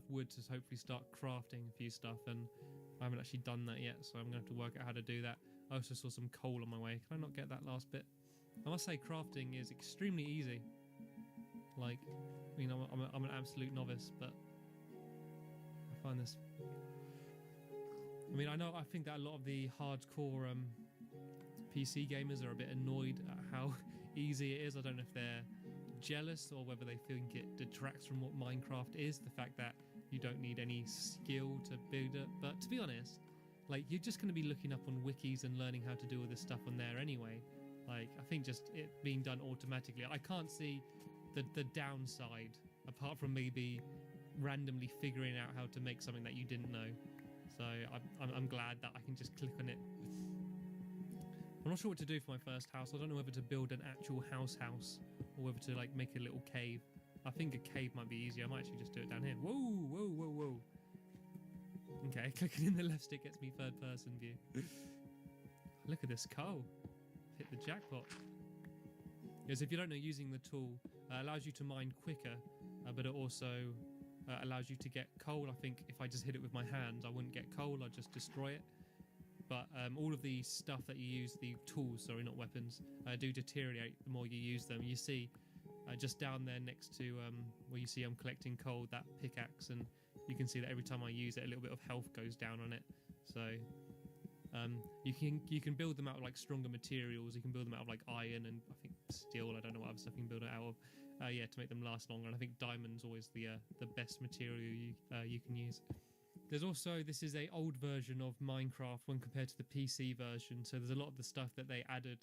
wood to hopefully start crafting a few stuff, and I haven't actually done that yet, so I'm going to have to work out how to do that. I also saw some coal on my way. Can I not get that last bit? I must say crafting is extremely easy. Like, I mean, I'm an absolute novice, but I find this... I mean, I think that a lot of the hardcore PC gamers are a bit annoyed at how easy it is. I don't know if they're jealous or whether they think it detracts from what Minecraft is, the fact that you don't need any skill to build it. But to be honest, like, you're just going to be looking up on wikis and learning how to do all this stuff on there anyway. Like, I think just it being done automatically, I can't see the downside apart from maybe randomly figuring out how to make something that you didn't know. So I'm glad that I can just click on it. I'm not sure what to do for my first house. I don't know whether to build an actual house or whether to like make a little cave. I think a cave might be easier. I might actually just do it down here. Whoa, whoa, whoa, whoa. Okay, clicking in the left stick gets me third person view. Look at this coal. Hit the jackpot. Yes, if you don't know, using the tool allows you to mine quicker, but it also allows you to get coal. I think if I just hit it with my hands, I wouldn't get coal. I'd just destroy it. But all of the stuff that you use, the tools, sorry, not weapons, do deteriorate the more you use them. You see just down there next to where you see I'm collecting coal, that pickaxe, and you can see that every time I use it, a little bit of health goes down on it. So you can build them out of like stronger materials. You can build them out of like iron and I think steel. I don't know what other stuff you can build it out of. Yeah, to make them last longer. And I think diamond's always the best material you can use. There's also, this is a old version of Minecraft when compared to the PC version. So there's a lot of the stuff that they added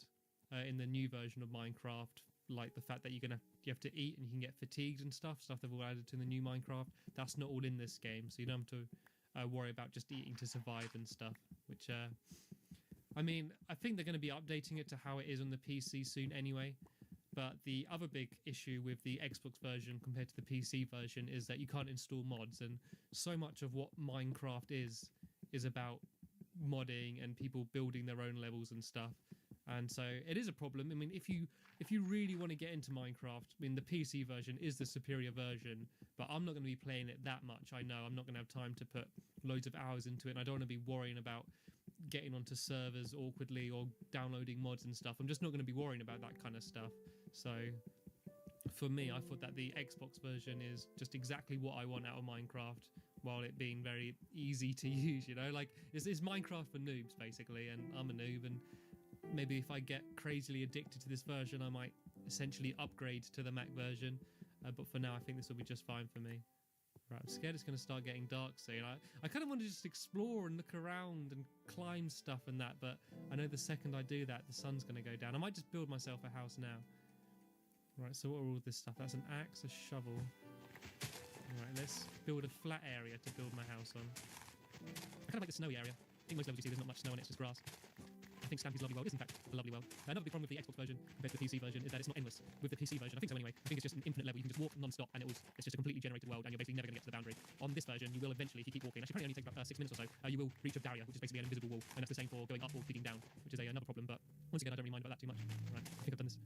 in the new version of Minecraft, like the fact that you have to eat and you can get fatigued and stuff they've all added to the new Minecraft. That's not all in this game, so you don't have to worry about just eating to survive and stuff, which I mean, I think they're going to be updating it to how it is on the PC soon anyway. But the other big issue with the Xbox version compared to the PC version is that you can't install mods, and so much of what Minecraft is about modding and people building their own levels and stuff. And so it is a problem. I mean, if you really want to get into Minecraft, I mean, the PC version is the superior version, but I'm not going to be playing it that much. I know I'm not going to have time to put loads of hours into it, and I don't want to be worrying about getting onto servers awkwardly or downloading mods and stuff. I'm just not going to be worrying about that kind of stuff. So for me, I thought that the Xbox version is just exactly what I want out of Minecraft, while it being very easy to use, you know? Like, it's Minecraft for noobs, basically, and I'm a noob, and maybe if I get crazily addicted to this version, I might essentially upgrade to the Mac version. But for now, I think this will be just fine for me. Right, I'm scared it's going to start getting dark soon. I kind of want to just explore and look around and climb stuff and that, but I know the second I do that, the sun's going to go down. I might just build myself a house now. Right, so what are all this stuff? That's an axe, a shovel. Right, let's build a flat area to build my house on. I kind of like the snowy area. I think most levels you see there's not much snow on it, it's just grass. I think Stampy's Lovely World is in fact a lovely world. Another big problem with the Xbox version compared to the PC version is that it's not endless. With the PC version, I think so anyway, I think it's just an infinite level. You can just walk non-stop and it's just a completely generated world and you're basically never going to get to the boundary. On this version, you will eventually, if you keep walking, actually probably only takes about 6 minutes or so, you will reach a barrier, which is basically an invisible wall, and that's the same for going up or digging down, which is another problem, but once again, I don't really mind about that too much. Right, I think I've done this.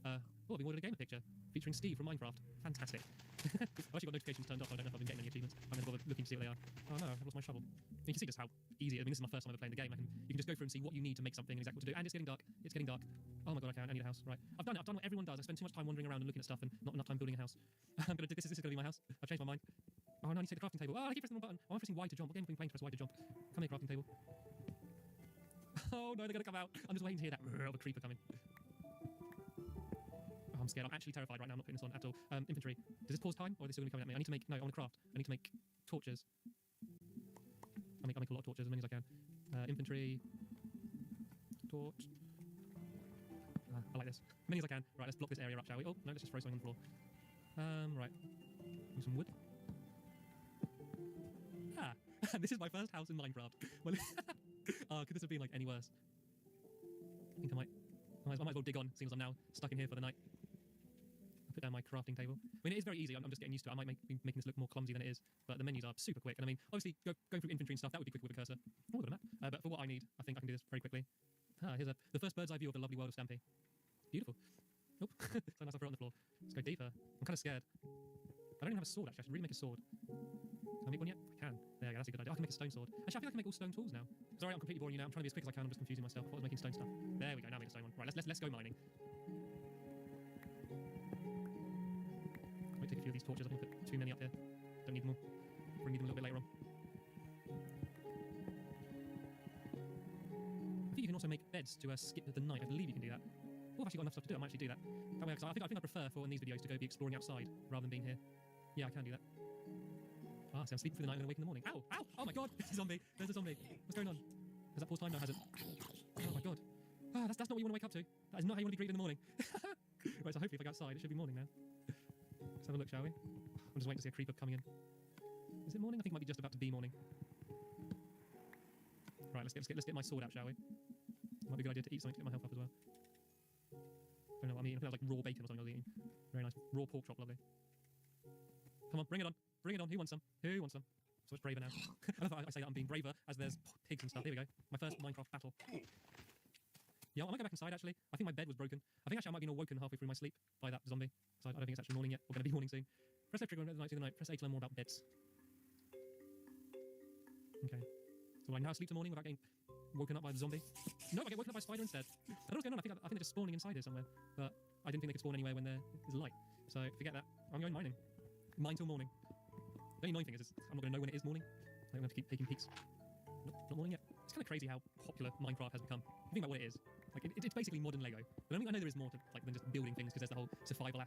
I've been ordered a gamer picture featuring Steve from Minecraft. Fantastic. I've actually got notifications turned off, so I don't know if I've been getting any achievements. I'm going to bother looking to see what they are. Oh no, I've lost my shovel. And you can see just how easy. I mean, this is my first time ever playing the game. You can just go through and see what you need to make something and exactly what to do. And it's getting dark. It's getting dark. Oh my god, I need a house. Right. I've done it. I've done what everyone does. I spend too much time wandering around and looking at stuff and not enough time building a house. I'm going to do this. This is going to be my house. I've changed my mind. Oh no, I need to take the crafting table. Oh, I keep pressing the wrong button. Oh, I'm pressing Y to jump. What game have I been playing to press Y to jump? Come here, crafting table. Oh no, they're going to come out. I'm just waiting to hear that of a creeper coming. Oh, I'm scared. I'm actually terrified right now. I'm not putting this on at all. Infantry. Does this pause time or are they still going to be coming at me? I need to make... No, I want to craft. I need to make torches. I'll make a lot of torches, as many as I can. Infantry. Torch. I like this. As many as I can. Right, let's block this area up, shall we? Oh, no, let's just throw something on the floor. Right. Use some wood. Ah! This is my first house in Minecraft. Well, could this have been, like, any worse? I think I might as well dig on, seeing as I'm now stuck in here for the night. I'll put down my crafting table. I mean, it is very easy. I'm just getting used to it. I might be making this look more clumsy than it is, but the menus are super quick. And I mean, obviously, going through infantry and stuff, that would be quick with a cursor. Oh, I've got a map. But for what I need, I think I can do this very quickly. Here's the first bird's eye view of the lovely world of Stampy. Beautiful. Oh, so nice I throw it on the floor. Let's go deeper. I'm kind of scared. I don't even have a sword, actually. I should really make a sword. So I'm that's a good idea. I can make a stone sword. Actually, I feel like I can make all stone tools now. Sorry, I'm completely boring you now. I'm trying to be as quick as I can. I'm just confusing myself. I was making stone stuff. There we go. Now I made a stone one. Right, let's go mining. I might take a few of these torches. I think I put too many up here. Don't need them all. We'll need them a little bit later on. I think you can also make beds to skip the night. I believe you can do that. Oh, I've actually got enough stuff to do it. I might actually do that. That way, I think I prefer for in these videos to go be exploring outside rather than being here. Yeah, I can do that. Ah, so I'm sleeping through the night and then wake in the morning. Ow! Ow! Oh my god! There's a zombie! There's a zombie! What's going on? Has that pause time? No, it hasn't. Oh my god. Ah, that's not what you want to wake up to. That is not how you want to be greeted in the morning. Right, so hopefully if I go outside, it should be morning now. Let's have a look, shall we? I'm just waiting to see a creeper coming in. Is it morning? I think it might be just about to be morning. Right, let's get my sword out, shall we? Might be a good idea to eat something to get my health up as well. I don't know what I'm eating. I think that was like raw bacon or something I was eating. Very nice. Raw pork chop, lovely. Come on, bring it on. Bring it on. Who wants some? Who wants some? So much braver now. I love how I say that I'm being braver as there's pigs and stuff. Here we go. My first Minecraft battle. Yeah, I might go back inside actually. I think my bed was broken. I think actually I might be awoken halfway through my sleep by that zombie. So I don't think it's actually morning yet. We're going to be morning soon. Press left trigger on the night to the night. Press A to learn more about beds. Okay. So will I now sleep till morning without getting woken up by the zombie? No, I get woken up by a spider instead. I don't know what's going on. I think they're just spawning inside here somewhere. But I didn't think they could spawn anywhere when there is light. So forget that. I'm going mining. Mine till morning. The only annoying thing is I'm not going to know when it is morning. I'm going to have to keep taking peeks. Nope, not morning yet. It's kind of crazy how popular Minecraft has become. If you think about what it is. Like it's basically modern Lego. But I know there is more to like than just building things because there's the whole survival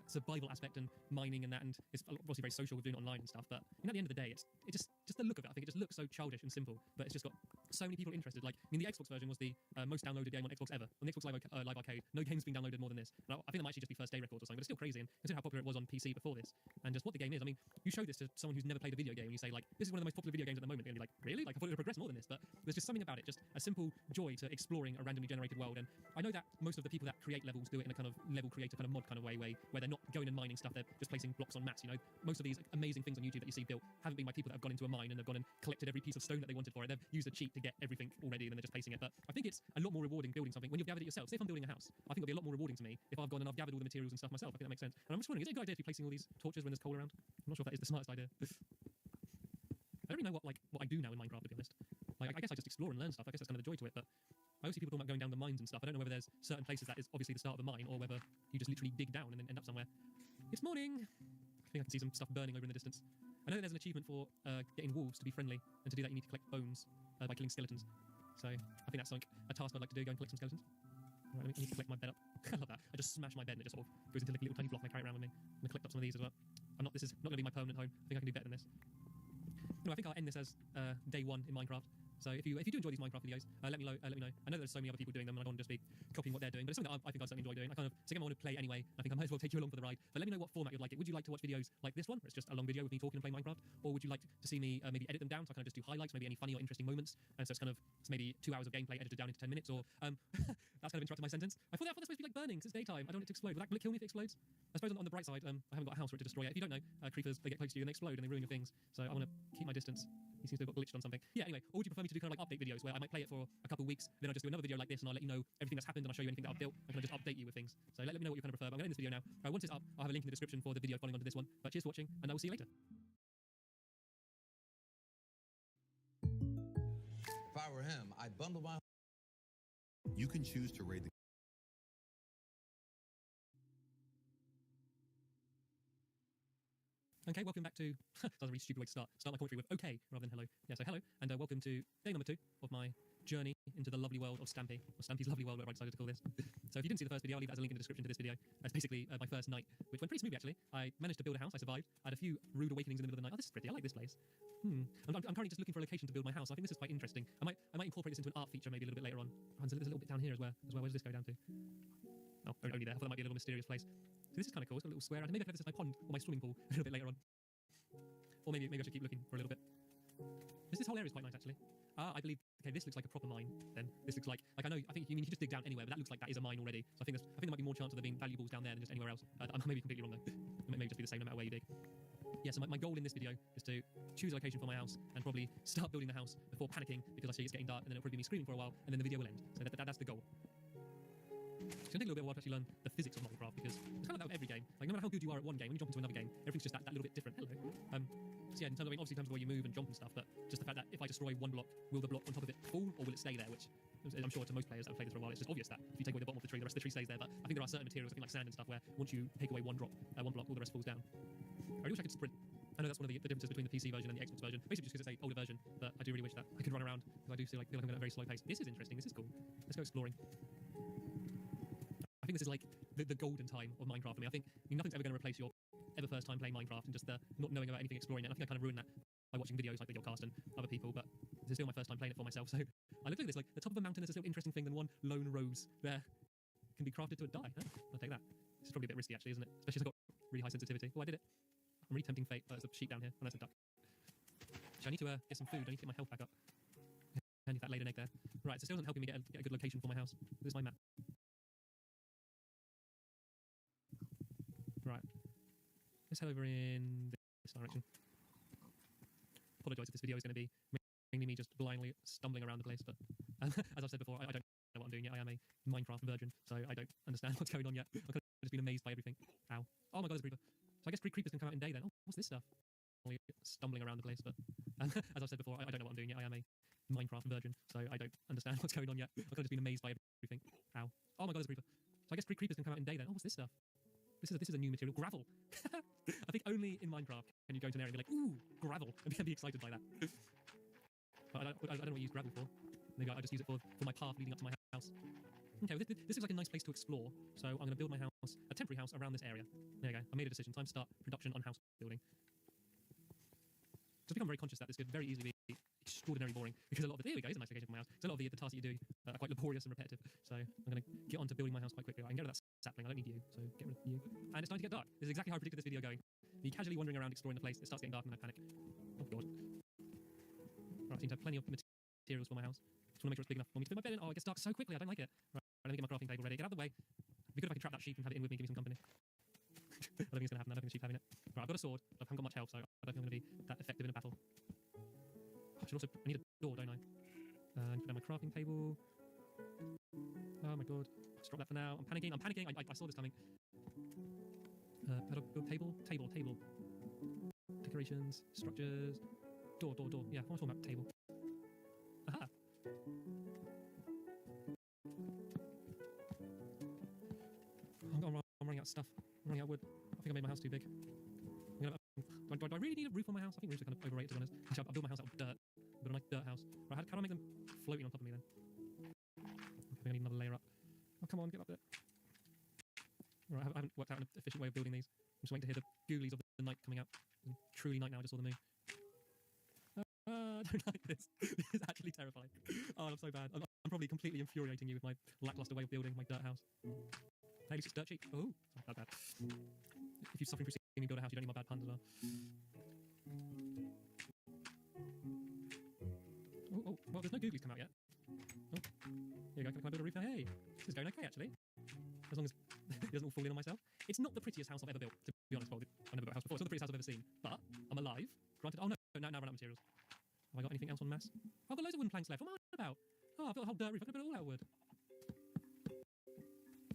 aspect and mining and that, and it's obviously very social with doing it online and stuff. But at the end of the day, it's just the look of it. I think it just looks so childish and simple, but it's just got so many people interested. Like I mean, the Xbox version was the most downloaded game on Xbox ever. On the Xbox Live Arcade, no game's been downloaded more than this. And I think that might actually just be first day records or something, but it's still crazy. And consider how popular it was on PC before this, and just what the game is. I mean, you show this to someone who's never played a video game, and you say like, this is one of the most popular video games at the moment, and you're like, really? Like I thought it would progress more than this, but there's just something about it, just a simple joy to exploring a randomly generated world. And I know that most of the people that create levels do it in a kind of level creator kind of mod kind of way where they're not going and mining stuff, they're just placing blocks on maps. You know, most of these amazing things on YouTube that you see built haven't been by people that have gone into a mine and have gone and collected every piece of stone that they wanted for it. They've used a cheat to get everything already and then they're just placing it. But I think it's a lot more rewarding building something when you've gathered it yourself. Say if I'm building a house, I think it'll be a lot more rewarding to me if I've gone and I've gathered all the materials and stuff myself. I think that makes sense. And I'm just wondering, is it a good idea to be placing all these torches when there's coal around? I'm not sure if that is the smartest idea. I don't really know what I do now in Minecraft, to be honest. Like I guess I just explore and learn stuff. I guess that's kind of the joy to it. But I always see people talking about going down the mines and stuff. I don't know whether there's certain places that is obviously the start of a mine or whether you just literally dig down and then end up somewhere. It's morning. I think I can see some stuff burning over in the distance. I know that there's an achievement for getting wolves to be friendly, and to do that you need to collect bones by killing skeletons. So I think that's like a task I'd like to do, go and collect some skeletons. Right, I need to collect my bed up. I love that. I just smash my bed and it just sort of goes into like a little tiny block and I carry it around with me. I'm going to collect up some of these as well. This is not going to be my permanent home. I think I can do better than this. No, I think I'll end this as day one in Minecraft. So if you do enjoy these Minecraft videos, let me know. I know there's so many other people doing them, and I don't want to just be copying what they're doing. But it's something that I think I certainly enjoy doing. I kind of second I want to play anyway. I think I might as well take you along for the ride. But let me know what format you'd like it. Would you like to watch videos like this one, where it's just a long video with me talking and playing Minecraft, or would you like to see me maybe edit them down so I kind of just do highlights, maybe any funny or interesting moments, and so it's maybe 2 hours of gameplay edited down into 10 minutes, or that's kind of interrupted my sentence. I thought they're supposed to be like burning. 'Cause it's daytime. I don't want it to explode. Will that kill me if it explodes? I suppose on the bright side, I haven't got a house for it to destroy yet. If you don't know, creepers, they get close to you and they explode and they ruin your things. So I want to keep my distance. He seems to have got glitched on something. Yeah, anyway, or would you prefer me to do kind of like update videos where I might play it for a couple of weeks, then I'll just do another video like this and I'll let you know everything that's happened and I'll show you anything that I've built and kind of just update you with things. So let me know what you kind of prefer. But I'm going to end this video now. Once it's up, I'll have a link in the description for the video following on to this one. But cheers for watching and I will see you later. If I were him, I'd bundle my... You can choose to raid the... Okay, welcome back to... That's a really stupid way to start my commentary with okay rather than hello. Yeah, so hello, and welcome to day number 2 of my journey into the lovely world of Stampy, or Stampy's lovely world, whatever I decided to call this. So if you didn't see the first video, I'll leave that as a link in the description to this video. That's basically my first night, which went pretty smoothly actually. I managed to build a house, I survived. I had a few rude awakenings in the middle of the night. Oh, this is pretty, I like this place. I'm currently just looking for a location to build my house. I think this is quite interesting. I might incorporate this into an art feature maybe a little bit later on. Oh, there's a little bit down here as well. Where does this go down to? Oh, only there. I thought that might be a little mysterious place. So this is kind of cool. It's got a little square around. Maybe I can have this as my pond or my swimming pool a little bit later on. Or maybe I should keep looking for a little bit. This whole area is quite nice actually. I believe. Okay, this looks like a proper mine. Then this looks like I know. I think you can just dig down anywhere, but that looks like that is a mine already. So I think there might be more chance of there being valuables down there than just anywhere else. I may be completely wrong though. It may just be the same no matter where you dig. Yeah. So my goal in this video is to choose a location for my house and probably start building the house before panicking because I see it's getting dark and then it'll probably be me screaming for a while and then the video will end. So that's the goal. It's going to take a little bit of a while to actually learn the physics of Minecraft because it's kind of like that with every game. Like, no matter how good you are at one game, when you jump into another game, everything's just that little bit different. Hello. So yeah, in terms of, obviously in terms of the way you move and jump and stuff, but just the fact that if I destroy one block, will the block on top of it fall or will it stay there? Which I'm sure to most players that have played this for a while, it's just obvious that if you take away the bottom of the tree, the rest of the tree stays there. But I think there are certain materials, I think like sand and stuff, where once you take away one block, all the rest falls down. I really wish I could sprint. I know that's one of the differences between the PC version and the Xbox version, basically just because it's an older version, but I do really wish that I could run around because I do feel like I'm going at a very slow pace. This is interesting, this is cool. Let's go exploring. I think this is like the golden time of Minecraft for me. I think nothing's ever going to replace your ever first time playing Minecraft and just the not knowing about anything, exploring it. And I think I kind of ruined that by watching videos like Videocast and other people, but this is still my first time playing it for myself. So I look at this, like the top of a mountain is a still interesting thing than one lone rose there can be crafted to a die. Huh? I'll take that. This is probably a bit risky actually, isn't it? Especially as I've got really high sensitivity. Oh, I did it. I'm really tempting fate. There's a sheep down here, and that's a duck. So I need to get some food. I need to get my health back up. I need that laid an egg there. Right, so it still isn't helping me get a good location for my house. This is my map. Right. Let's head over in this direction. Apologise if this video is going to be mainly me just blindly stumbling around the place, but as I've said before, I don't know what I'm doing yet. I am a Minecraft virgin, so I don't understand what's going on yet. I've kind of just been amazed by everything. Ow. Oh my god, there's a creeper. So I guess creepers can come out in day then. Oh, what's this stuff? Only stumbling around the place, but as I've said before, I don't know what I'm doing yet. I am a Minecraft virgin, so I don't understand what's going on yet. I've kind of just been amazed by everything. Ow. Oh my god, there's a creeper. So I guess creepers can come out in day then. Oh, what's this stuff? This is a new material, gravel. I think only in Minecraft can you go to an area and be like, ooh, gravel, and be excited by that. But I don't know what you use gravel for. Maybe I just use it for my path leading up to my house. Okay, well, this looks like a nice place to explore, so I'm going to build my house, a temporary house around this area. There you go, I made a decision. Time to start production on house building. Just become very conscious that this could very easily be extraordinarily boring, because a lot of the, there we go, here's a nice location for my house. So a lot of the tasks that you do are quite laborious and repetitive, so I'm going to get on to building my house quite quickly. I can get rid of that sapling, I don't need you, so get rid of you. And it's time to get dark. This is exactly how I predicted this video going. Me casually wandering around exploring the place, it starts getting dark and I panic. Oh god. Right, I seem to have plenty of materials for my house. Just want to make sure it's big enough for me to fit my bed in. Oh, it gets dark so quickly, I don't like it. Right, let me get my crafting table ready. Get out of the way. It'd be good if I could trap that sheep and have it in with me, give me some company. I don't think it's going to happen, I don't think the sheep's having it. Right, I've got a sword, I haven't got much health, so I don't think I'm going to be that effective in a battle. I should also, I need a door, don't I? And put down my crafting table. Oh my god. Just drop that for now. I'm panicking, I saw this coming. Build table. Decorations, structures, door. Yeah, I was talking about table. Aha! I'm running out of stuff. I'm running out of wood. I think I made my house too big. Do I really need a roof on my house? I think roofs are kind of overrated, to be honest. Actually, I built my house out of dirt. I built a nice dirt house. Right, how do I make them floating on top of me then? I think I need another layer up. Oh, come on, get up there. Right, I haven't worked out an efficient way of building these. I'm just waiting to hear the ghoulies of the night coming out. It's truly night now, I just saw the moon. I don't like this. This is actually terrifying. Oh, I'm so bad. I'm probably completely infuriating you with my lackluster way of building my dirt house. Hey, at least it's dirt cheap. Oh, sorry, bad. If you're suffering through seeing me build a house, you don't need my bad puns as well. Oh, well, there's no googlies come out yet. Oh, here you go. Can I build a roof now? Hey, this is going okay, actually. As long as it doesn't all fall in on myself. It's not the prettiest house I've ever built, to be honest. Well, I've never built a house before. It's not the prettiest house I've ever seen. But I'm alive. Granted. Oh, no. Now I run out of materials. Have I got anything else on mass? Oh, I've got loads of wooden planks left. What am I about? Oh, I've got a whole dirt roof. I could build it all out of wood.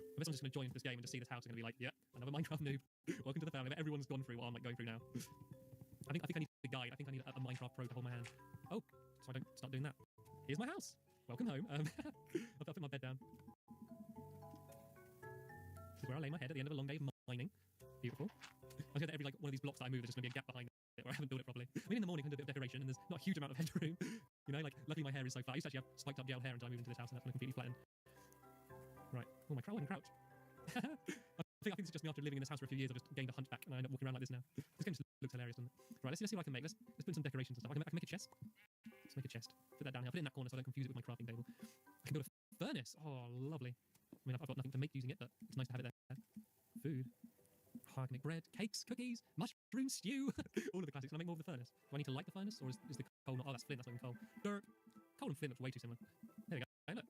I guess I'm just going to join into this game and just see this house and going to be like, yeah, another Minecraft noob. Welcome to the family. But everyone's gone through what I'm like going through now. I think I need a guide. I think I need a Minecraft pro to hold my hand. Oh, so I don't start doing that. Here's my house. Welcome home. I'll put my bed down. This is where I lay my head at the end of a long day of mining. Beautiful. I was going to every one of these blocks that I move, there's just going to be a gap behind it where I haven't built it properly. I mean, in the morning I can do a bit of decoration and there's not a huge amount of headroom. You know, like, luckily my hair is so flat. I used to actually have spiked up gel hair until I moved into this house and that's going to completely flattened. Right. Oh, my crouch. I think this is just me after living in this house for a few years. I've just gained a hunchback and I end up walking around like this now. This game just looks hilarious, doesn't it? Right, let's see what I can make. Let's put some decorations and stuff. I can make a chest. Let's make a chest. Put that down here. I'll put it in that corner so I don't confuse it with my crafting table. I can build a furnace. Oh, lovely. I mean, I've got nothing to make using it, but it's nice to have it there. Food. Oh, I can make bread, cakes, cookies, mushroom stew. All of the classics. Can I make more of the furnace? Do I need to light the furnace? Or is the coal not... Oh, that's flint. That's not even coal. Dirt. Coal and flint looks way too similar. There we go. Hey, look.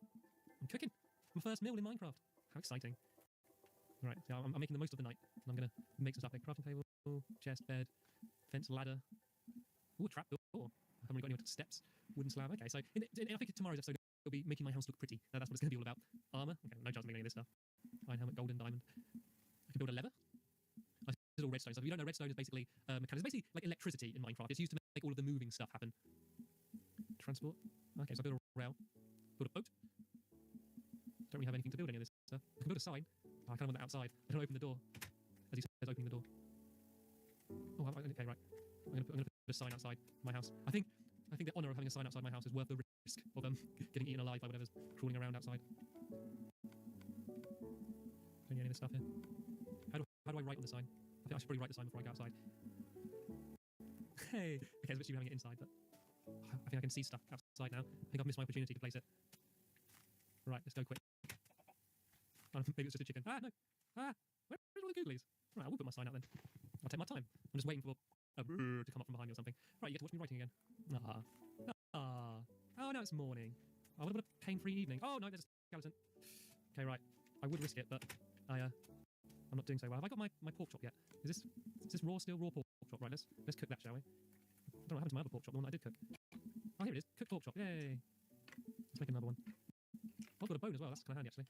I'm cooking. My first meal in Minecraft. How exciting. Right, so I'm making the most of the night. And I'm going to make some stuff like crafting table, chest, bed, fence, ladder. Ooh, a trap door. I haven't really got any steps. Wooden slab. Okay, so I think tomorrow's episode will be making my house look pretty. Now that's what it's going to be all about. Armour. Okay, no chance of making any of this stuff. iron helmet, gold and diamond. I can build a lever. This is all redstone stuff. If you don't know, redstone is basically it's basically like electricity in Minecraft. It's used to make all of the moving stuff happen. Transport. Okay, so I build a rail. Build a boat. Don't really have anything to build any of this stuff. I can build a sign. Oh, I kind of want that outside. I don't open the door. As he says, opening the door. Oh, okay, right. I'm gonna put a sign outside my house. I think the honour of having a sign outside my house is worth the risk of getting eaten alive by whatever's crawling around outside. Don't need any of this stuff here. How do I write on the sign? I think I should probably write the sign before I go outside. Hey! Okay, it's a bit stupid having it inside, but I think I can see stuff outside now. I think I've missed my opportunity to place it. Right, let's go quick. Maybe it's just a chicken. Ah, no! Ah! Where's all the googlies? Right, I will put my sign out then. I'll take my time. I'm just waiting for a brrr to come up from behind me or something. Right, you get to watch me writing again. Oh, no, it's morning. Oh, what a pain-free evening. Oh, no, there's a skeleton. Okay, right. I would risk it, but I'm not doing so well. Have I got my pork chop yet? Is this raw still? Raw pork chop? Right, let's cook that, shall we? I don't know what happened to my other pork chop, the one that I did cook. Oh, here it is. Cooked pork chop. Yay. Let's make another one. I've got a bone as well. That's kind of handy, actually.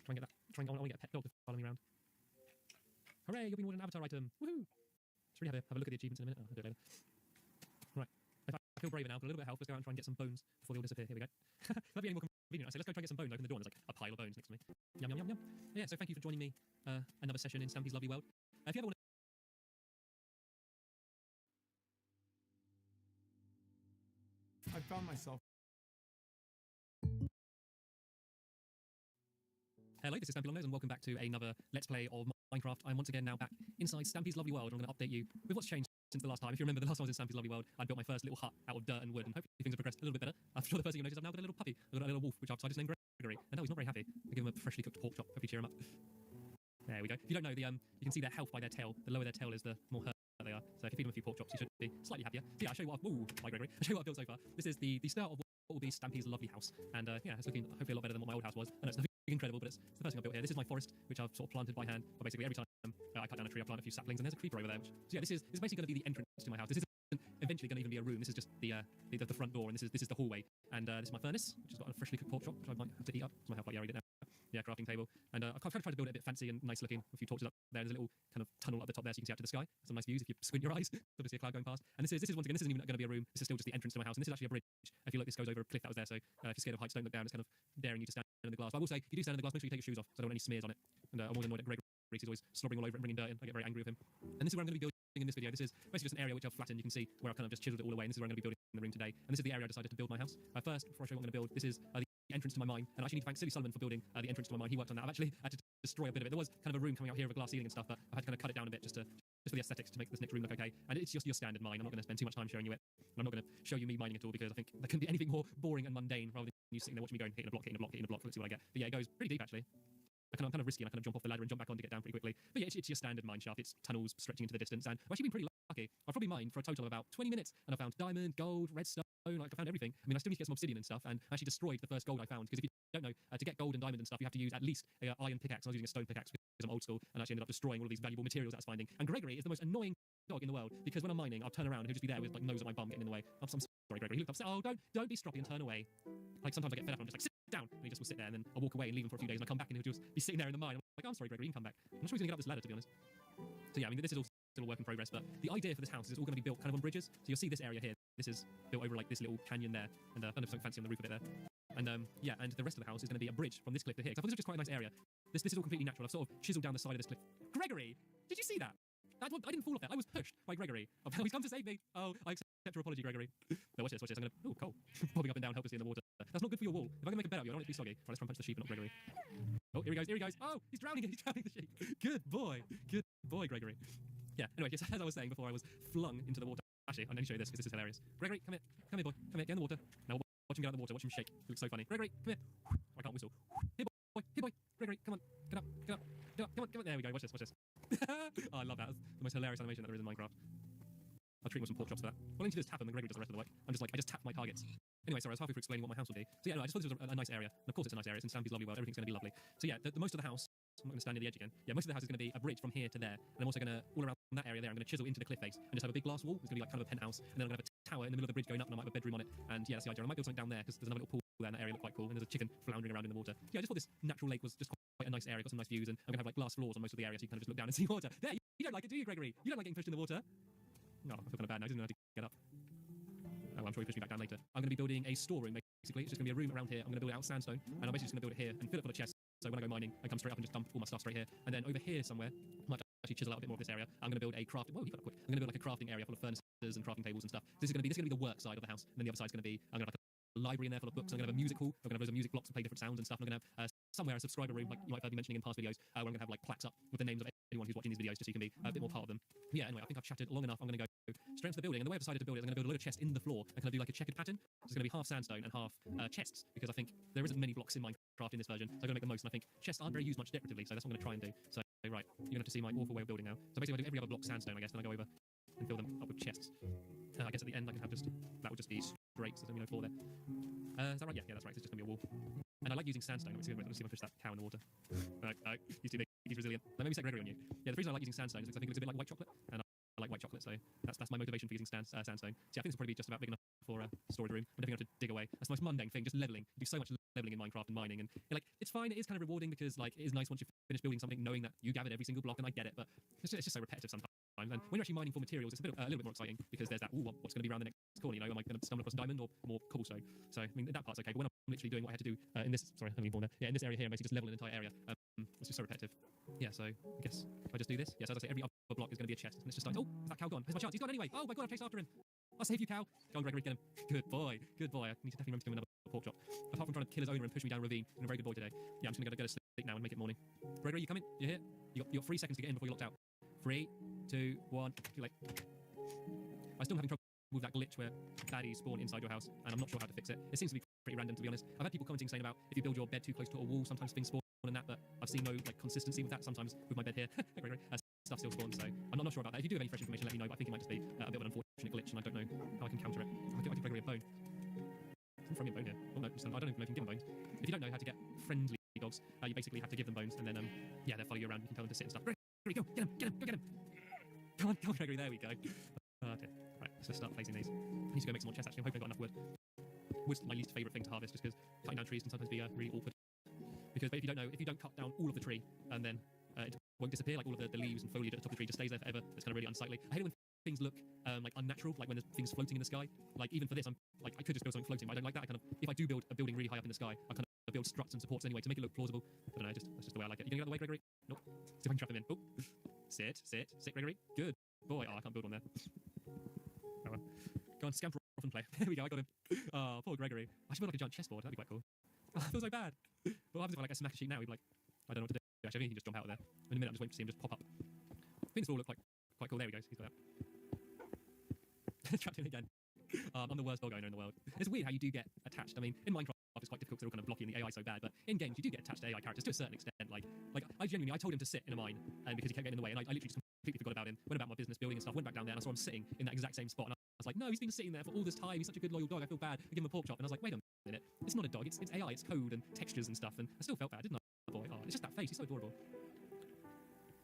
Try and get that. I want to get a pet dog to follow me around. Hooray, you'll be more than an avatar item. Woohoo! Let's really have a look at the achievements in a minute. Oh, I'll do it later. Right. If I feel braver now, for a little bit of health, let's go out and try and get some bones before they all disappear. Here we go. That'd be any more convenient. I say, let's go try and get some bones. Open the door and there's like a pile of bones next to me. Yum, yum, yum, yum. Yeah, so thank you for joining me another session in Stampy's Lovely World. If you ever want I found myself. Hello, this is Stampy Longnose and welcome back to another Let's Play of Minecraft. I'm once again now back inside Stampy's Lovely World and I'm going to update you with what's changed since the last time. If you remember, the last time I was in Stampy's Lovely World, I built my first little hut out of dirt and wood and hopefully things have progressed a little bit better. I'm sure the first thing you notice, I've now got a little puppy. I've got a little wolf, which I've decided to name Gregory. And no, he's not very happy. I give him a freshly cooked pork chop. Hopefully cheer him up. There we go. If you don't know, you can see their health by their tail. The lower their tail is, the more hurt they are. So if you feed them a few pork chops, you should be slightly happier. So yeah, I'll show you what I've Gregory. I'll show you what I've built so far. This is the start of what will be Stampy's lovely house. And yeah, it's looking hopefully a lot better than what my old house was. I know it's nothing incredible, but it's the first thing I built here. This is my forest, which I've sort of planted by hand. But basically every time I cut down a tree, I plant a few saplings, and there's a creeper over there. So yeah, this is basically going to be the entrance to my house. This isn't eventually going to even be a room. This is just the front door, and this is the hallway. And this is my furnace, which has got a freshly cooked pork chop, which I might have to eat up. It's my help, yeah, I eat it now. Yeah, crafting table. And I've tried to build it a bit fancy and nice looking. A few torches up there. There's a little kind of tunnel up the top there so you can see out to the sky. Some nice views if you squint your eyes. Obviously a cloud going past. And this is once again, this isn't even going to be a room. This is still just the entrance to my house. And this is actually a bridge. I feel like this goes over a cliff that was there. So if you're scared of heights, don't look down. It's kind of daring you to stand in the glass. But I will say, if you do stand in the glass, make sure you take your shoes off so I don't want any smears on it. And I'm more than annoyed at Greg. He's always slobbering all over it and bringing dirt in. I get very angry with him. And this is where I'm going to be building in this video. This is basically just an area which I've flattened. You can see where I've kind of just chiseled it all away. And this is where I'm going to be building the room today. And this is the area I decided to build my house. First, before I show you what I'm going to build, this is the entrance to my mine. And I actually need to thank Silly Solomon for building the entrance to my mine. He worked on that. I've actually had to destroy a bit of it. There was kind of a room coming out here with a glass ceiling and stuff, but I had to kind of cut it down a bit just for the aesthetics to make this next room look okay. And it's just your standard mine. I'm not going to spend too much time showing you it. I'm not going to show you me mining at all because I think there couldn't be anything more boring and mundane rather than you sitting there watching me going, hitting a block, hitting a block, hitting a block. Let's see what I get. But yeah, it goes pretty deep actually. I'm kind of risky and I kind of jump off the ladder and jump back on to get down pretty quickly. But yeah, it's your standard mine shaft. It's tunnels stretching into the distance. And I've actually been pretty lucky. I've probably mined for a total of about 20 minutes and I found diamond, gold, redstone, like I found everything. I mean, I still need to get some obsidian and stuff and I actually destroyed the first gold I found because if you don't know, to get gold and diamond and stuff, you have to use at least an iron pickaxe. I was using a stone pickaxe because I'm old school and I actually ended up destroying all of these valuable materials that I was finding. And Gregory is the most annoying dog in the world because when I'm mining, I'll turn around and he'll just be there with like nose at my bum getting in the way. I'm sorry, Gregory. He looked upset. Oh, don't be stroppy and turn away. Like sometimes I get fed up and I'm just like, sit down. And he just will sit there and then I'll walk away and leave him for a few days and I come back and he'll just be sitting there in the mine. I'm like, I'm sorry, Gregory, you can come back. I'm not sure he's going to get up this ladder, to be honest. So yeah, I mean, this is all still a work in progress, but the idea for this house is it's all going to be built kind of on bridges. So you'll see this area here. This is built over like this little canyon there, and kind of something fancy on the roof of it there. And yeah, and the rest of the house is going to be a bridge from this cliff to here. Because I thought this was just quite a nice area. This is all completely natural. I've sort of chiseled down the side of this cliff. Gregory, did you see that? I didn't fall off there. I was pushed by Gregory. He's come to save me. Oh, I accept your apology, Gregory. No, watch this. I'm going to... Oh, coal. Bobbing up and down helplessly in the water. That's not good for your wall. If I'm going to make a bed out of you, I don't want it to be soggy. Right, let's try and punch the sheep and not Gregory. Oh, here he goes. Oh, he's drowning the sheep. Good boy, Gregory. Yeah, anyway, just as I was saying before, I was flung into the water. Actually, I'm going to show you this because this is hilarious. Gregory, come here, boy. Come here, get in the water. Now watch him get out of the water. Watch him shake. He looks so funny. Gregory, come here. I can't whistle. Here, boy. Gregory, come on. Get up. Come on. There we go. Watch this. Oh, I love that. That's the most hilarious animation that there is in Minecraft. I'll treat him with some pork chops for that. Well, I need to just tap them and Gregory does the rest of the work. I just tap my targets. Anyway, sorry, I was halfway through explaining what my house will be. So yeah, no, I just thought this was a nice area. And of course it's a nice area. It's in Stampy's Lovely World. Everything's going to be lovely. So yeah, the most of the house, I'm not going to stand near the edge again. Yeah, most of the house is going to be a bridge from here to there. And I'm also going to, all around that area there, I'm going to chisel into the cliff face and just have a big glass wall. It's going to be like kind of a penthouse. And then I'm going to have a tower in the middle of the bridge going up and I might have a bedroom on it. And yeah, that's the idea. I might build something down there because there's another little pool there, and that area looked quite cool. And there's a chicken floundering around in the water. Yeah, I just thought this natural lake was just quite a nice area, got some nice views, and I'm gonna have like glass floors on most of the area, so you can kind of just look down and see water. There, you don't like it, do you, Gregory? You don't like getting pushed in the water? No, I feel kind of bad now. I didn't know how to get up. Oh, I'm sure he pushed me back down later. I'm going to be building a storeroom, basically. It's just going to be a room around here. I'm going to build it out of sandstone, and I'm basically just going to build it here and fill it full of chests. So when I go mining, I come straight up and just dump all my stuff straight here. And then over here somewhere, I might actually chisel out a bit more of this area. I'm going to build a crafting. Whoa, he got up quick. I'm going to build like a crafting area full of furnaces and crafting tables and stuff. This is going to be the work side of the house, and then the other side's going to be I'm going to have a library in there full of books. I'm going to have a music hall. I'm going to have loads of music blocks to play different sounds and stuff. I'm going to have somewhere a subscriber room, like you might have heard me mentioning in past videos, where I'm going to have like plaques up with the names of anyone who's watching these videos, just so you can be a bit more part of them. Yeah, anyway, I think I've chatted long enough. I'm going to go straight into the building, and the way I've decided to build it is I'm going to build a load of chests in the floor and kind of do like a checkered pattern. So it's going to be half sandstone and half chests, because I think there isn't many blocks in Minecraft in this version, so I'm going to make the most. And I think chests aren't very used much decoratively, so that's what I'm going to try and do. So right, you're going to have to see my awful way of building now. So basically, I do every other block sandstone, I guess, then I go over and fill them up with chests. I guess at the end I can have that would just be straight, so there's no floor there. Is that right? Yeah, that's right. It's just going to be a wall. And I like using sandstone. Let's see if I push that cow in the water. No, he's too big. He's resilient. Let me set Gregory on you. Yeah, the reason I like using sandstone is because I think it looks a bit like white chocolate, and I like white chocolate, so that's my motivation for using sandstone. So yeah, I think this will probably be just about big enough for a storage room. I'm definitely going to dig away. That's the most mundane thing, just leveling. You do so much leveling in Minecraft and mining, and like it's fine. It is kind of rewarding because like it is nice once you finish building something, knowing that you gathered every single block, and I get it, but it's just so repetitive sometimes. And when you're actually mining for materials, it's a little bit more exciting because there's that, what's going to be around the next corner? You know, am I going to stumble across a diamond or more cobblestone? So I mean, that part's okay. But when I'm literally doing what I had to do in this, sorry, I'm born there. Yeah, in this area here, I'm basically just leveling an entire area. It's just so repetitive. Yeah, so I guess if I just do this, yes, as I say, every other block is going to be a chest. And it's just like, oh, is that cow gone? Here's my chance. He's gone anyway. Oh my god, I've chased after him. I'll save you, cow. Go on, Gregory, get him. Good boy, good boy. I need to definitely remember to give him another pork chop. Apart from trying to kill his owner and push me down a ravine, you're a very good boy today. Yeah, I'm just going to go to sleep now and make it morning. Gregory, you coming? You're here? You got 3 seconds to get in before you're locked out. 3, 2, 1. Too late. I'm still having trouble with that glitch where baddies spawn inside your house, and I'm not sure how to fix it. It seems to be pretty random, to be honest. I've had people commenting saying about if you build your bed too close to a wall, sometimes things spawn and that, but I've seen no like consistency with that. Sometimes with my bed here, stuff still spawns, so I'm not sure about that. If you do have any fresh information, let me know, but I think it might just be a bit of an unfortunate glitch, and I don't know how I can counter it. I give Gregory a bone. I'm throwing a bone here. Oh no, I don't even know if you can give them bones. If you don't know how to get friendly dogs, you basically have to give them bones, and then yeah, they'll follow you around. You can tell them to sit and stuff. Gregory, go, get him, go get him. Come on, Gregory, there we go. Okay, right, let's just start placing these. I need to go make some more chests, actually. I'm hoping I've got enough wood. Wood's my least favourite thing to harvest, just because cutting down trees can sometimes be really awkward. Because if you don't cut down all of the tree, and then it won't disappear, like all of the leaves and foliage at the top of the tree just stays there forever. It's kind of really unsightly. I hate it when things look like unnatural, like when there's things floating in the sky. Like even for this, I'm like I could just build something floating, but I don't like that. I kind of, if I do build a building really high up in the sky, I kind of build struts and supports anyway to make it look plausible. I don't know, that's just the way I like it. You gonna get out of the way, Gregory? Nope. See if I can trap him in. Oh, sit, Gregory. Good boy. Oh, I can't build one there. Oh well. Go on, scamper off and play. There we go. I got him. Oh, poor Gregory. I should build like a giant chessboard. That'd be quite cool. Oh, I feel so bad. What happens if I like smack a sheet now? He'd be like, I don't know what to do. Actually, I think he can just jump out of there. In a minute, I'm just waiting to see him just pop up. I think this will look quite cool. There he goes. He's got that. Trapped him again. I'm the worst dog owner in the world. It's weird how you do get attached. I mean, in Minecraft, it's quite difficult because they're all kind of blocky and the AI is so bad. But in games, you do get attached to AI characters to a certain extent. Like I told him to sit in a mine, and because he kept getting in the way, and I literally just completely forgot about him. Went about my business building and stuff. Went back down there, and I saw him sitting in that exact same spot. And I was like, no, he's been sitting there for all this time. He's such a good loyal dog. I feel bad. I give him a pork chop, and I was like, wait a minute, it's not a dog. It's AI. It's code and textures and stuff. And I still felt bad, didn't I? Boy, oh, it's just that face. He's so adorable.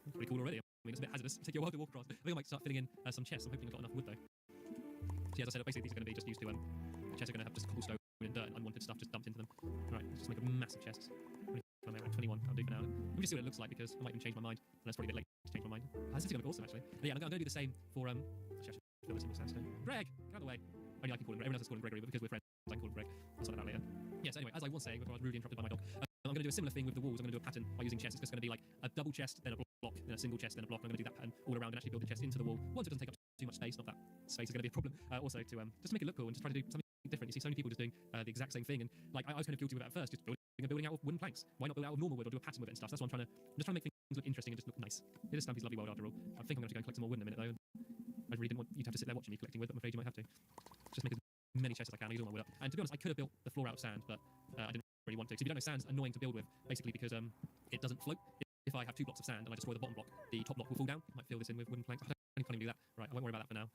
It's pretty cool already. I mean, it's a bit hazardous. Take you a while to walk across. I think I might start filling in some chests. I'm hoping I've got enough wood though. So yeah, as I said, basically these are going to be just used to chests are going to have just cobblestone and dirt and unwanted stuff just dumped into them. Right, let's just make a massive chest. I'm at 21. I'll do for now. Let me just see what it looks like because I might even change my mind. And that's probably a bit late to change my mind. This is going to look awesome actually. But yeah, I'm going to do the same for Actually, I should fill this in with sandstone. Greg, get out of the way. Only I can call him. Everyone else has called him Gregory, but because we're friends, I can call him Greg. I'll sort that out later. Yes. Anyway, as I was saying before I was rudely interrupted by my dog, I'm going to do a similar thing with the walls. I'm going to do a pattern by using chests. It's just going to be like a double chest, then a block, then a single chest, then a block. I'm going to do that pattern all around and actually build the chest into the wall. Once it doesn't take up too much space, not that space is going to be a problem. Also to just make it look cool and just try to do something different. You see so many people just doing the exact same thing, and like I was kind of guilty with it at first, just building a building out of wooden planks. Why not build it out of normal wood or do a pattern with it and stuff? That's what I'm just trying to make things look interesting and just look nice. It is Stampy's lovely world after all. I think I'm going to go and collect some more wood in a minute though. I really didn't want you to have to sit there watching me collecting wood, but I'm afraid you might have to. Just make as many chests as I can. Use all my wood up. And to be honest, I could have built the floor out of sand, but I didn't really want to. So if you don't know, sand's annoying to build with, basically because it doesn't float. If I have 2 blocks of sand and I destroy the bottom block, the top block will fall down. I might fill this in with wooden planks. I can't even do that. Right, I won't worry about that for now.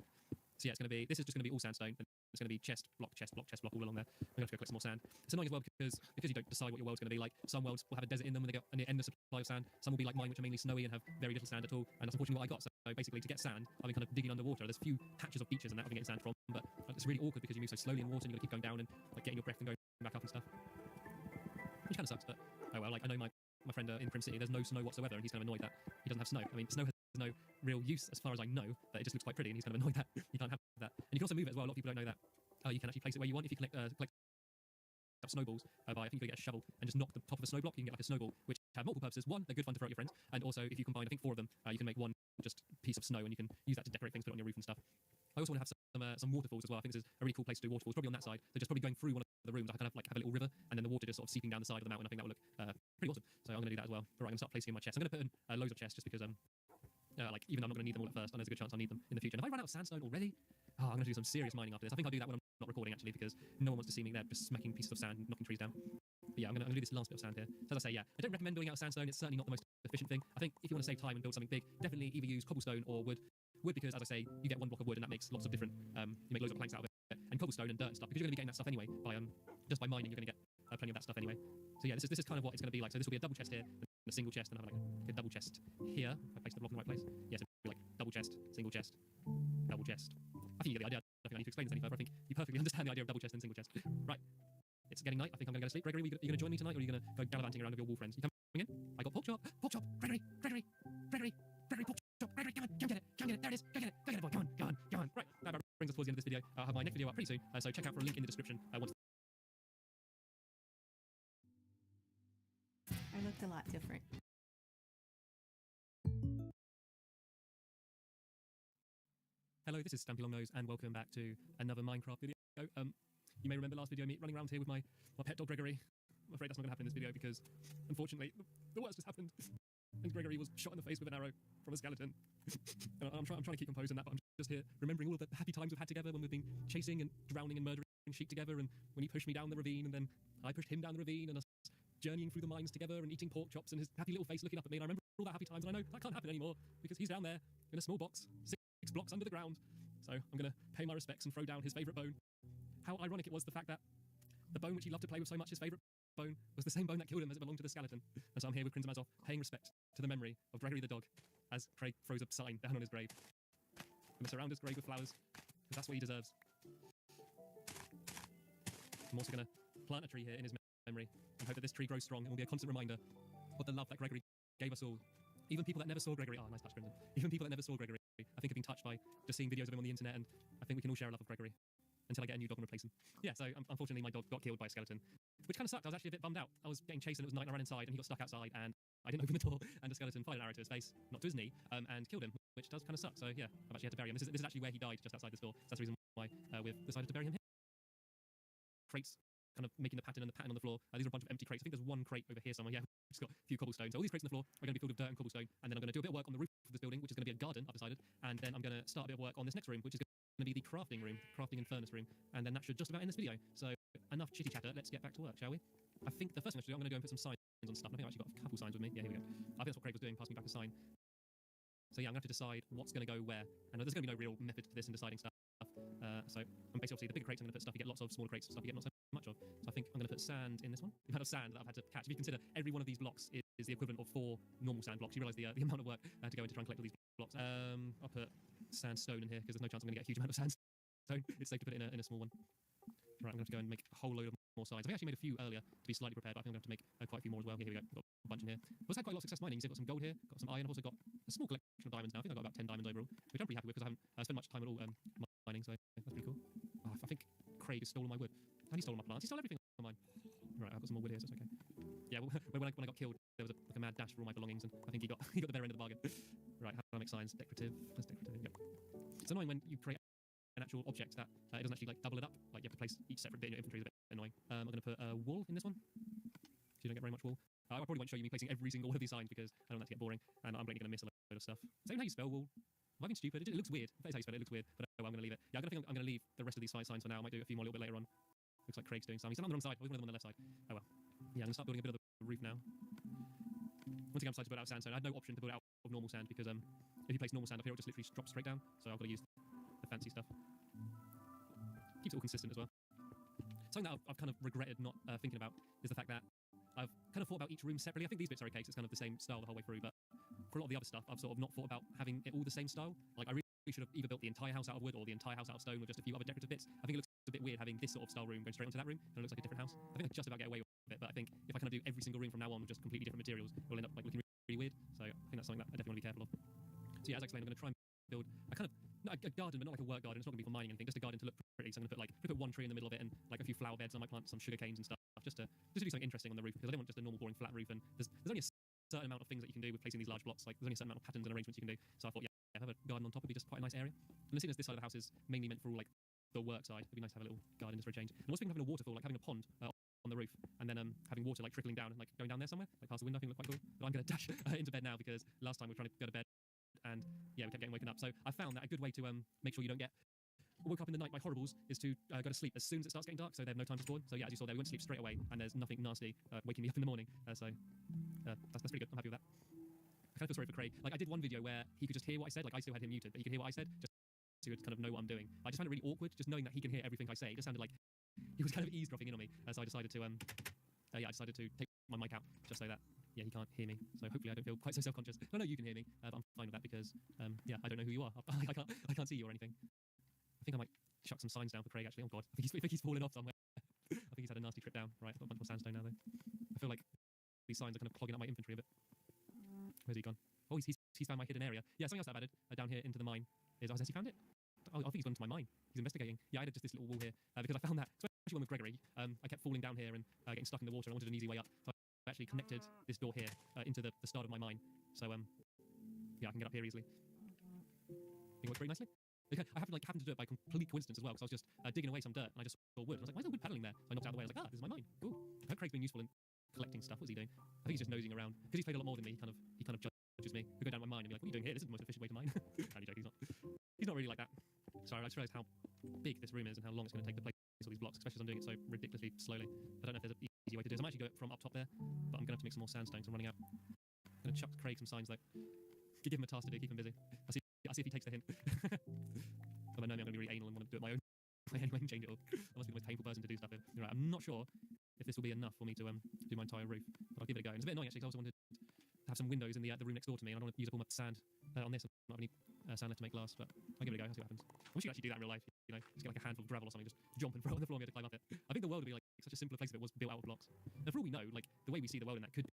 So yeah, this is just going to be all sandstone. And it's going to be chest, block, all along there. I'm going to have to go collect some more sand. It's annoying as well because you don't decide what your world's going to be like. Some worlds will have a desert in them when they get an endless supply of sand. Some will be like mine, which are mainly snowy and have very little sand at all. And that's unfortunately what I got. So basically, to get sand, I've been kind of digging underwater. There's a few patches of beaches and that I've been getting sand from, but it's really awkward because you move so slowly in water and you've got to keep going down and like getting your breath and going back up and stuff. Which kind of sucks, but oh well. Like, I know my friend in Prim City, there's no snow whatsoever, and he's kind of annoyed that he doesn't have snow. I mean, snow has no real use as far as I know, but it just looks quite pretty, and he's kind of annoyed that he can't have that. And you can also move it as well. A lot of people don't know that. You can actually place it where you want if you collect up snowballs by, I think you get a shovel and just knock the top of a snow block. You can get like a snowball, which have multiple purposes. One, they're good fun to throw at your friends, and also if you combine, I think 4 of them, you can make one just piece of snow, and you can use that to decorate things, put it on your roof and stuff. I also want to have some waterfalls as well. I think this is a really cool place to do waterfalls, probably on that side. So just probably going through one of the rooms, I kind of like have a little river, and then the water just sort of seeping down the side of the mountain. I think that would look pretty awesome. So I'm going to do that as well. All right, I'm going to start placing in my chest. I'm going to put in loads of chests just because like, even though I'm not going to need them all at first, and there's a good chance I'll need them in the future. And have I run out of sandstone already? Oh, I'm going to do some serious mining after this. I think I'll do that when I'm not recording, actually, because no one wants to see me there just smacking pieces of sand and knocking trees down. But yeah, I'm going to do this last bit of sand here. So as I say, yeah, I don't recommend building out of sandstone. It's certainly not the most efficient thing. I think if you want to save time and build something big, definitely either use cobblestone or wood. Wood because, as I say, you get 1 block of wood and that makes lots of different, you make loads of planks out of it. And cobblestone and dirt and stuff, because you're going to be getting that stuff anyway by just by mining, you're going to get plenty of that stuff anyway. So yeah, this is kind of what it's going to be like. So this will be a double chest here, and a single chest, and I have like a double chest here. If I place the block in the right place. Yeah, so it'll be like double chest, single chest, double chest. I think you get the idea. I don't think I need to explain this any further. I think you perfectly understand the idea of double chest and single chest. Right. It's getting night. I think I'm going to go to sleep. Gregory, are you going to join me tonight, or are you going to go gallivanting around with your wall friends? You coming in? I got pork chop. Pork chop. Gregory. Gregory. Gregory. Gregory. Pork chop. Gregory. Come on. Come get it. Come get it. There it is. Go get it. Go get it, boy. Come on. Come on. Come on. Right. That brings us towards the end of this video. I'll have my next video up pretty soon. So check out for a link in the description once. I looked a lot different. Hello, this is Stampy Longnose, and welcome back to another Minecraft video. You may remember last video me running around here with my pet dog Gregory. I'm afraid that's not going to happen in this video because, unfortunately, the worst just happened. And Gregory was shot in the face with an arrow from a skeleton. And I'm trying to keep composed in that, but I'm just here remembering all of the happy times we've had together when we've been chasing and drowning and murdering sheep together, and when he pushed me down the ravine, and then I pushed him down the ravine, and us journeying through the mines together and eating pork chops, and his happy little face looking up at me. And I remember all that happy times, and I know that can't happen anymore because he's down there in a small box, 6 blocks under the ground. So I'm going to pay my respects and throw down his favourite bone. How ironic it was, the fact that the bone which he loved to play with so much, his favourite bone, was the same bone that killed him as it belonged to the skeleton. And so I'm here with Crimson Mazov, paying respect to the memory of Gregory the dog, as Craig throws a sign down on his grave. I'm going to surround his grave with flowers, because that's what he deserves. I'm also going to plant a tree here in his memory, and hope that this tree grows strong and will be a constant reminder of the love that Gregory gave us all. Even people that never saw Gregory, oh, nice touch, Crimson. Even people that never saw Gregory, I think have been touched by just seeing videos of him on the internet, and I think we can all share a love of Gregory. Until I get a new dog and replace him. Yeah, so unfortunately my dog got killed by a skeleton, which kind of sucked. I was actually a bit bummed out. I was getting chased and it was night and I ran inside and he got stuck outside and I didn't open the door and the skeleton fired an arrow to his face, not to his knee, and killed him, which does kind of suck. So yeah, I've actually had to bury him. This is actually where he died, just outside this door. So that's the reason why we've decided to bury him here. Crates kind of making the pattern on the floor. These are a bunch of empty crates. I think there's one crate over here somewhere. Yeah, it's got a few cobblestones. So all these crates on the floor are going to be filled with dirt and cobblestone, and then I'm going to do a bit of work on the roof of this building, which is going to be a garden, I've decided, and then I'm going to start a bit of work on this next room, which is going to be the crafting room, crafting and furnace room, and then that should just about end this video. So enough chitty chatter, let's get back to work, shall we? I think the first thing I should do, I'm going to go and put some signs on stuff. I think I've actually got a couple signs with me. Yeah, here we go. I think that's what Craig was doing, passing me back a sign. So yeah, I'm going to have to decide what's going to go where, and there's going to be no real method to this in deciding stuff. So I'm basically, obviously, the bigger crates I'm going to put stuff you get lots of, smaller crates stuff you get not so much of. So I think I'm going to put sand in this one. The amount of sand that I've had to catch. If you consider every one of these blocks is the equivalent of 4 normal sand blocks, you realise the amount of work to go into try and collect all these blocks. I'll put sandstone in here because there's no chance I'm going to get a huge amount of sandstone. It's safe to put it in a small one. Right, I'm going to have to go and make a whole load of more sides. I've actually made a few earlier to be slightly prepared, but I think I'm going to have to make quite a few more as well. Here we go. Got a bunch in here. I've also had quite a lot of success mining. So I've got some gold here, got some iron. I've also got a small collection of diamonds now. I think I've got about 10 diamonds overall, which I'm pretty happy with because I haven't spent much time at all mining, so that's pretty cool. Oh, I think Craig has stolen my wood. And he stole my plants. He stole everything on mine. Right, I've got some more wood here, so it's okay. Yeah, well, when I got killed, there was like a mad dash for all my belongings, and I think he got the better end of the bargain. Right, how do I make signs? Decorative. That's decorative. Yep. It's annoying when you create an actual object that it doesn't actually like double it up. Like you have to place each separate bit in your inventory. Is a bit annoying. I'm going to put wool in this one, so you don't get very much wool. I probably won't show you me placing every single one of these signs because I don't want that to get boring, and I'm going to miss a load of stuff. Same how you spell wool. Have I been stupid? It looks weird. That is how you spell it. It looks weird, but I'm going to leave it. Yeah, I'm going to leave the rest of these signs for now. I might do a few more a little bit later on. Looks like Craig's doing some. He's on the wrong side. I was one of them on the left side. Oh well. Yeah, I'm going to start building a bit of the roof now. Once again, I'm decided to build out of sandstone. I had no option to build out of normal sand because if you place normal sand up here, it just literally drops straight down. So I've got to use the fancy stuff. Keeps it all consistent as well. Something that I've kind of regretted not thinking about is the fact that I've kind of thought about each room separately. I think these bits are okay, 'cause it's kind of the same style the whole way through, but for a lot of the other stuff, I've sort of not thought about having it all the same style. Like, I really should have either built the entire house out of wood or the entire house out of stone with just a few other decorative bits. I think it looks a bit weird having this sort of style room going straight onto that room, and it looks like a different house. I think I could just about get away with it, but I think if I kind of do every single room from now on with just completely different materials, it will end up like looking really weird. So I think that's something that I definitely want to be careful of. So yeah, as I explained, I'm going to try and build a kind of not a garden, but not like a work garden. It's not going to be for mining or anything, just a garden to look pretty. So I'm going to put one tree in the middle of it and like a few flower beds. I might plant some sugar canes and stuff just to do something interesting on the roof, because I don't want just a normal boring flat roof. And there's only a certain amount of things that you can do with placing these large blocks. Like there's only a certain amount of patterns and arrangements you can do. So I thought, yeah, have a garden on top would be just quite a nice area. And seeing as this side of the house is mainly meant for all like the work side, it'd be nice to have a little garden just for a change. And also thinking of having a waterfall, like having a pond on the roof, and then having water like trickling down and like going down there somewhere, like past the window. I think it looked quite cool. But I'm going to dash into bed now because last time we were trying to go to bed and yeah, we kept getting woken up. So I found that a good way to make sure you don't get woke up in the night by horribles is to go to sleep as soon as it starts getting dark, so they have no time to spawn. So yeah, as you saw there, we went to sleep straight away, and there's nothing nasty waking me up in the morning. That's pretty good. I'm happy with that. I kind of feel sorry for Craig. Like I did one video where he could just hear what I said. Like I still had him muted, but he could hear what I said. Just so he would kind of know what I'm doing. I just found it really awkward, just knowing that he can hear everything I say. It just sounded like he was kind of eavesdropping in on me. So I decided to I decided to take my mic out just so that yeah, he can't hear me. So hopefully I don't feel quite so self-conscious. No, you can hear me, but I'm fine with that because yeah, I don't know who you are. I can't see you or anything. I think I might chuck some signs down for Craig actually. Oh god, I think he's fallen off somewhere. I think he's had a nasty trip down. Right, I've got a bunch more sandstone now though. I feel like these signs are kind of clogging up my inventory a bit. Where's he gone? Oh, he's found my hidden area. Yeah, something else I've added down here into the mine is, has he found it? Oh, I think he's gone into my mine. He's investigating. Yeah, I added just this little wall here because I found that, especially one with Gregory, I kept falling down here and getting stuck in the water. I wanted an easy way up. So I actually connected this door here into the start of my mine. So yeah, I can get up here easily. I think it works very nicely. I happened to do it by complete coincidence as well, because I was just digging away some dirt and I just saw wood. And I was like, why is there wood paddling there? So I knocked it out of the way. I was like, this is my mine. Cool. I hope Craig's been useful in collecting stuff. What's he doing? I think he's just nosing around. Because he's played a lot more than me, he kind of judges me. He'll go down my mine and be like, what are you doing here? This is the most efficient way to mine. Only joking, he's not really like that. Sorry, I just realised how big this room is and how long it's going to take to place all these blocks, especially as I'm doing it so ridiculously slowly. I don't know if there's an easy way to do this. I might actually go from up top there, but I'm going to have to make some more sandstone because I'm running out. I'm going to chuck Craig some signs though. Give him a task to do, keep him busy. I'll see if he takes the hint. Although I know I'm going to be really anal and want to do it my own way anyway and change it all. I must be the most painful person to do stuff with. Right, I'm not sure if this will be enough for me to do my entire roof, but I'll give it a go. And it's a bit annoying actually because I also wanted to have some windows in the room next door to me, and I don't want to use up all my sand on this. I don't have any sand left to make glass, but I'll give it a go. I'll see what happens. I wish you could actually do that in real life. You know, just get like a handful of gravel or something, just jump and throw it on the floor and be able to climb up it. I think the world would be like such a simpler place if it was built out of blocks. And for all we know, like the way we see the world in that could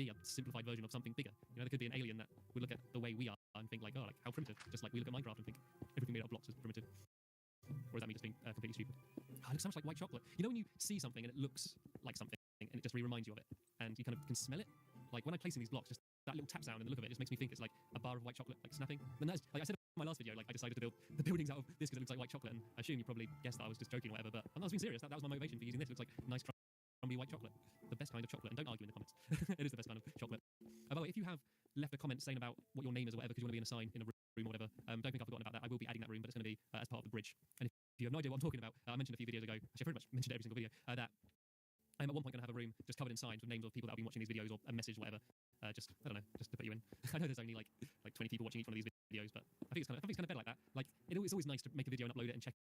be a simplified version of something bigger. You know, there could be an alien that would look at the way we are and think like, oh, like how primitive. Just like we look at Minecraft and think everything made out of blocks is primitive. Or is that me just being completely stupid? Oh, it looks so much like white chocolate. You know when you see something and it looks like something and it just reminds you of it, and you kind of can smell it? Like when I place in these blocks, just that little tap sound and the look of it just makes me think it's like a bar of white chocolate like snapping. And that's, like I said in my last video, like I decided to build the buildings out of this because it looks like white chocolate, and I assume you probably guessed that I was just joking or whatever, but I was being serious. That was my motivation for using this. It looks like nice crumbly white chocolate. The best kind of chocolate, and don't argue in the comments. It is the best kind of chocolate. By the way, if you have left a comment saying about what your name is or whatever because you want to be in a sign in a room or whatever, don't think I've forgotten about that. I will be adding that room, but it's going to be as part of the bridge. And if you have no idea what I'm talking about, I mentioned a few videos ago, actually I pretty much mentioned it every single video, that I'm at one point going to have a room just covered in signs with names of people that have been watching these videos or a message or whatever. Just, I don't know, just to put you in. I know there's only like 20 people watching each one of these videos, but I think it's kind of better like that. Like, it's always nice to make a video and upload it and check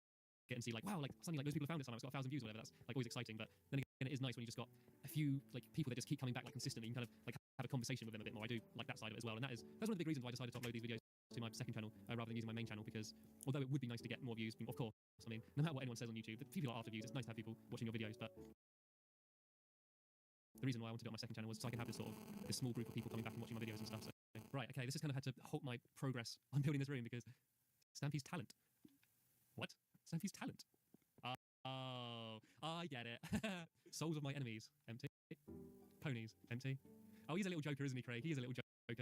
it and see like, wow, like suddenly like those people have found it somehow, it's got 1,000 views or whatever. That's like always exciting. But then again, it is nice when you just got a few like people that just keep coming back like consistently. You can kind of like have a conversation with them a bit more. I do like that side of it as well, and that's one of the big reasons why I decided to upload these videos to my second channel rather than using my main channel, because although it would be nice to get more views, of course, I mean, no matter what anyone says on YouTube, the people are after views. It's nice to have people watching your videos, but the reason why I wanted to do it on my second channel was so I can have this small group of people coming back and watching my videos and stuff. So, right, okay, this has kind of had to halt my progress on building this room because Stampy's talent. What? Stampy's talent? Oh, I get it. Souls of my enemies, empty. Ponies, empty. Oh, he's a little joker, isn't he, Craig? He is a little joker. I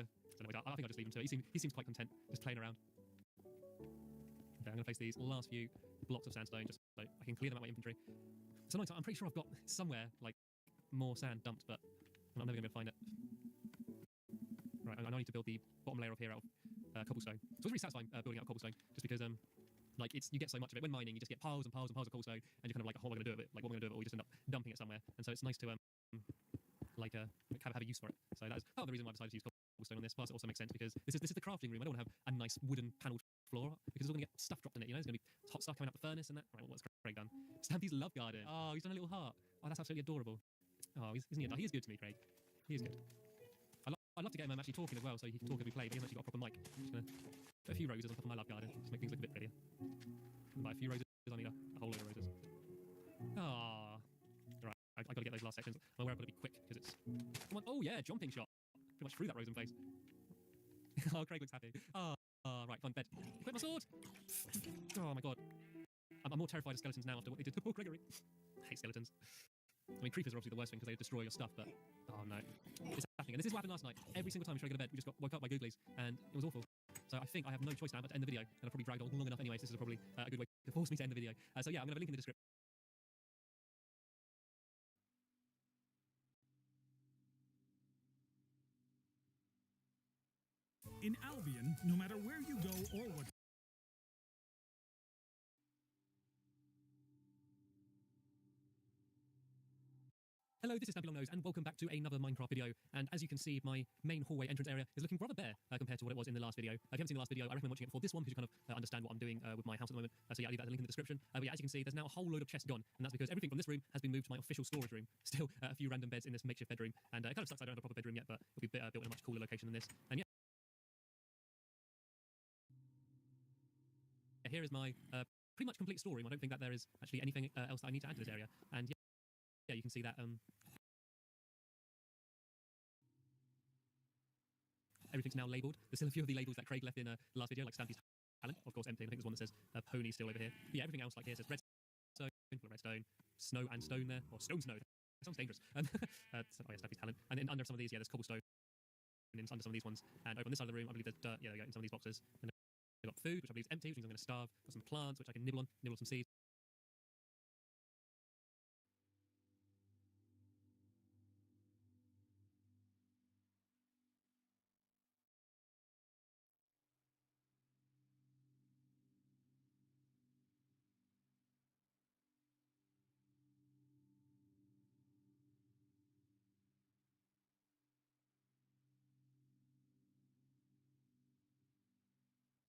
think I'll just leave him to it. He seems quite content, just playing around. Okay, I'm going to place these last few blocks of sandstone just so I can clear them out of my inventory. Sometimes I'm pretty sure I've got somewhere like more sand dumped, but I'm never going to be able to find it. Right, I now need to build the bottom layer of here out of cobblestone. So it's really satisfying building out of cobblestone, just because like you get so much of it. When mining, you just get piles and piles and piles of cobblestone, and you're kind of like, oh, what am I going to do with it? Like, what am I going to do with it? Or you just end up dumping it somewhere. And so it's nice to have a use for it. So that is part of the reason why I decided to use cobblestone on this. Plus, it also makes sense because this is the crafting room. I don't want to have a nice wooden panelled floor because it's all going to get stuff dropped in it. You know, there's going to be hot stuff coming out the furnace and that. Right, what's Craig done? Stampy's love garden. Oh, he's done a little heart. Oh, that's absolutely adorable. Oh, isn't he? He is good to me, Craig. He is good. I'd love to get him actually talking as well, so he can talk as we play, but he hasn't actually got a proper mic. I'm just going to put a few roses on top of my love garden, just make things look a bit prettier. By a few roses, I mean a A whole load of roses. Ah. Right, I gotta get those last sections. I'm aware I've gotta be quick because it's. Come on. Oh yeah, jumping shot. Pretty much threw that rose in face. Oh, Craig looks happy. Right, fine, bed. Equip my sword! Oh my god. I'm more terrified of skeletons now after what they did to poor Gregory. I hate skeletons. I mean, creepers are obviously the worst thing because they destroy your stuff, but oh no. It's happening. And this is what happened last night. Every single time we tried to go to bed, we just got woke up by googlies, and it was awful. So I think I have no choice now but to end the video, and I've probably dragged on long enough anyway, so this is probably a good way to force me to end the video. So yeah, I'm going to have a link in the description. In Albion, no matter where you go or what. Hello, this is Snappy Longnose, and welcome back to another Minecraft video. And as you can see, my main hallway entrance area is looking rather bare compared to what it was in the last video. If you haven't seen the last video, I recommend watching it before this one because you kind of understand what I'm doing with my house at the moment. So yeah, I'll leave that link in the description. But yeah, as you can see, there's now a whole load of chests gone, and that's because everything from this room has been moved to my official storage room. Still a few random beds in this makeshift bedroom, and it kind of sucks I don't have a proper bedroom yet, but it'll be built in a much cooler location than this. And yeah, here is my pretty much complete storeroom. I don't think that there is actually anything else that I need to add to this area. And yeah, you can see that. Everything's now labelled. There's still a few of the labels that Craig left in the last video, like Stampy's talent, of course, empty. I think there's one that says pony still over here. But yeah, everything else, like here, says redstone, redstone, snow and stone there, or stone snow. That sounds dangerous. Oh yeah, Stampy's talent. And then under some of these, yeah, there's cobblestone. And then under some of these ones, and over on this side of the room, I believe there's dirt. Yeah, there you go, in some of these boxes. And I've got food, which I believe is empty, which means I'm going to starve. Got some plants, which I can nibble on some seeds.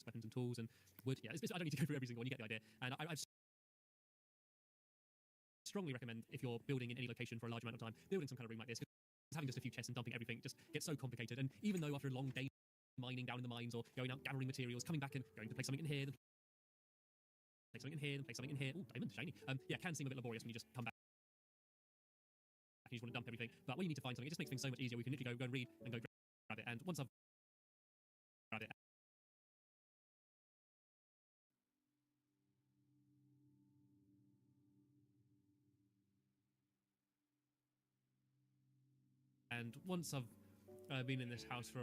Weapons and tools and wood. Yeah, I don't need to go through every single one. You get the idea. And I've strongly recommend, if you're building in any location for a large amount of time, building some kind of room like this, because having just a few chests and dumping everything just gets so complicated. And even though after a long day mining down in the mines or going out gathering materials, coming back and going to place something in here, then place something in here, then place something in here. Oh, diamond, shiny. Yeah, can seem a bit laborious when you just come back and you just want to dump everything. But when you need to find something, it just makes things so much easier. We can literally go and read and go grab it. And once I've grabbed it, and once I've been in this house for